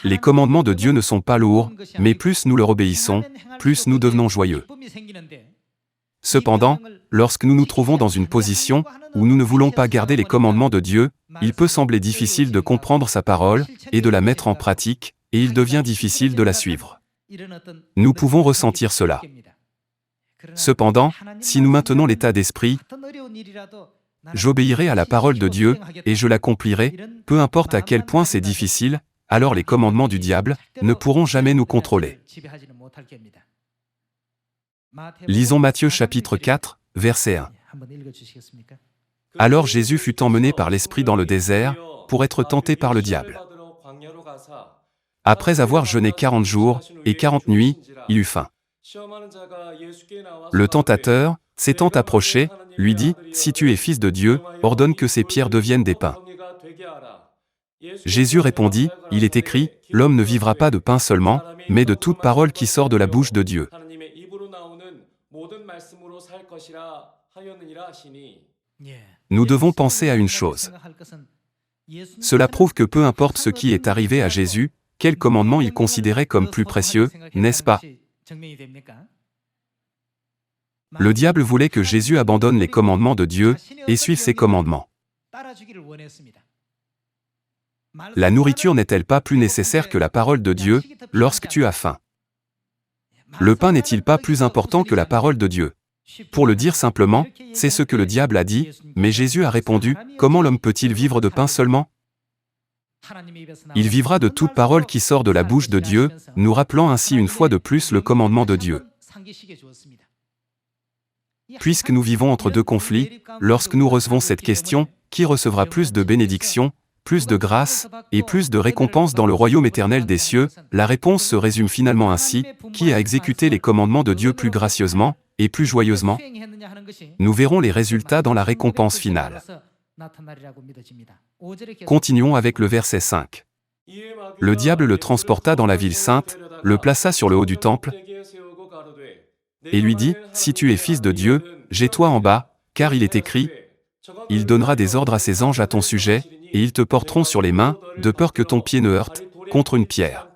Les commandements de Dieu ne sont pas lourds, mais plus nous leur obéissons, plus nous devenons joyeux. Cependant, lorsque nous nous trouvons dans une position où nous ne voulons pas garder les commandements de Dieu, il peut sembler difficile de comprendre sa parole et de la mettre en pratique, et il devient difficile de la suivre. Nous pouvons ressentir cela. Cependant, si nous maintenons l'état d'esprit, j'obéirai à la parole de Dieu, et je l'accomplirai, peu importe à quel point c'est difficile, alors les commandements du diable ne pourront jamais nous contrôler. Lisons Matthieu chapitre 4, verset 1. Alors Jésus fut emmené par l'Esprit dans le désert, pour être tenté par le diable. Après avoir jeûné 40 jours et 40 nuits, il eut faim. Le tentateur, s'étant approché, lui dit, « Si tu es fils de Dieu, ordonne que ces pierres deviennent des pains. » Jésus répondit, « Il est écrit, l'homme ne vivra pas de pain seulement, mais de toute parole qui sort de la bouche de Dieu. » Nous devons penser à une chose. Cela prouve que peu importe ce qui est arrivé à Jésus, quel commandement il considérait comme plus précieux, n'est-ce pas? Le diable voulait que Jésus abandonne les commandements de Dieu et suive ses commandements. La nourriture n'est-elle pas plus nécessaire que la parole de Dieu lorsque tu as faim? Le pain n'est-il pas plus important que la parole de Dieu? Pour le dire simplement, c'est ce que le diable a dit, mais Jésus a répondu, « Comment l'homme peut-il vivre de pain seulement? Il vivra de toute parole qui sort de la bouche de Dieu, nous rappelant ainsi une fois de plus le commandement de Dieu. Puisque nous vivons entre deux conflits, lorsque nous recevons cette question, qui recevra plus de bénédictions, plus de grâce, et plus de récompenses dans le royaume éternel des cieux, la réponse se résume finalement ainsi, qui a exécuté les commandements de Dieu plus gracieusement, et plus joyeusement? Nous verrons les résultats dans la récompense finale. Continuons avec le verset 5. Le diable le transporta dans la ville sainte, le plaça sur le haut du temple, et lui dit, « Si tu es fils de Dieu, jette-toi en bas, car il est écrit, il donnera des ordres à ses anges à ton sujet, et ils te porteront sur les mains, de peur que ton pied ne heurte contre une pierre. »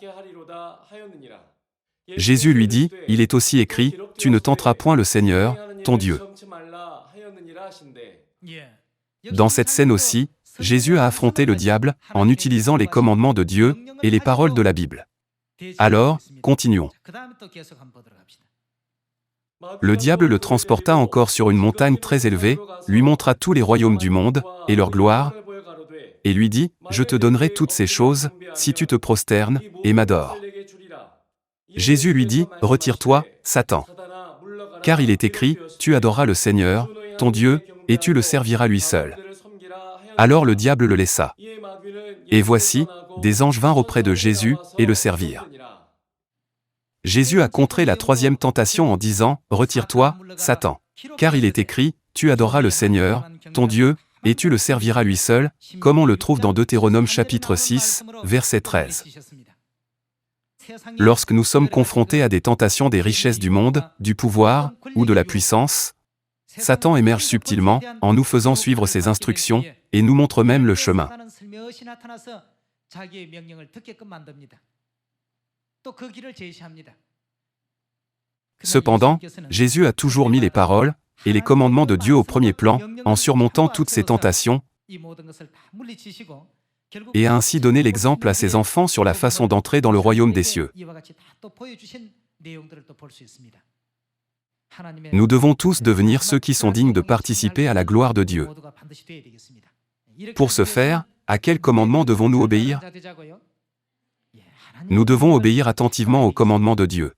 Jésus lui dit, « Il est aussi écrit, tu ne tenteras point le Seigneur, ton Dieu. » Dans cette scène aussi, Jésus a affronté le diable en utilisant les commandements de Dieu et les paroles de la Bible. Alors, continuons. Le diable le transporta encore sur une montagne très élevée, lui montra tous les royaumes du monde et leur gloire, et lui dit, « Je te donnerai toutes ces choses, si tu te prosternes et m'adores. » Jésus lui dit, « Retire-toi, Satan. Car il est écrit, tu adoreras le Seigneur, ton Dieu, et tu le serviras lui seul. » Alors le diable le laissa. Et voici, des anges vinrent auprès de Jésus et le servirent. Jésus a contré la troisième tentation en disant, « Retire-toi, Satan. Car il est écrit, tu adoreras le Seigneur, ton Dieu, et tu le serviras lui seul, comme on le trouve dans Deutéronome chapitre 6, verset 13. Lorsque nous sommes confrontés à des tentations des richesses du monde, du pouvoir, ou de la puissance, Satan émerge subtilement, en nous faisant suivre ses instructions, et nous montre même le chemin. Cependant, Jésus a toujours mis les paroles et les commandements de Dieu au premier plan, en surmontant toutes ces tentations, et a ainsi donné l'exemple à ses enfants sur la façon d'entrer dans le royaume des cieux. Nous devons tous devenir ceux qui sont dignes de participer à la gloire de Dieu. Pour ce faire, à quel commandement devons-nous obéir? Nous devons obéir attentivement aux commandements de Dieu.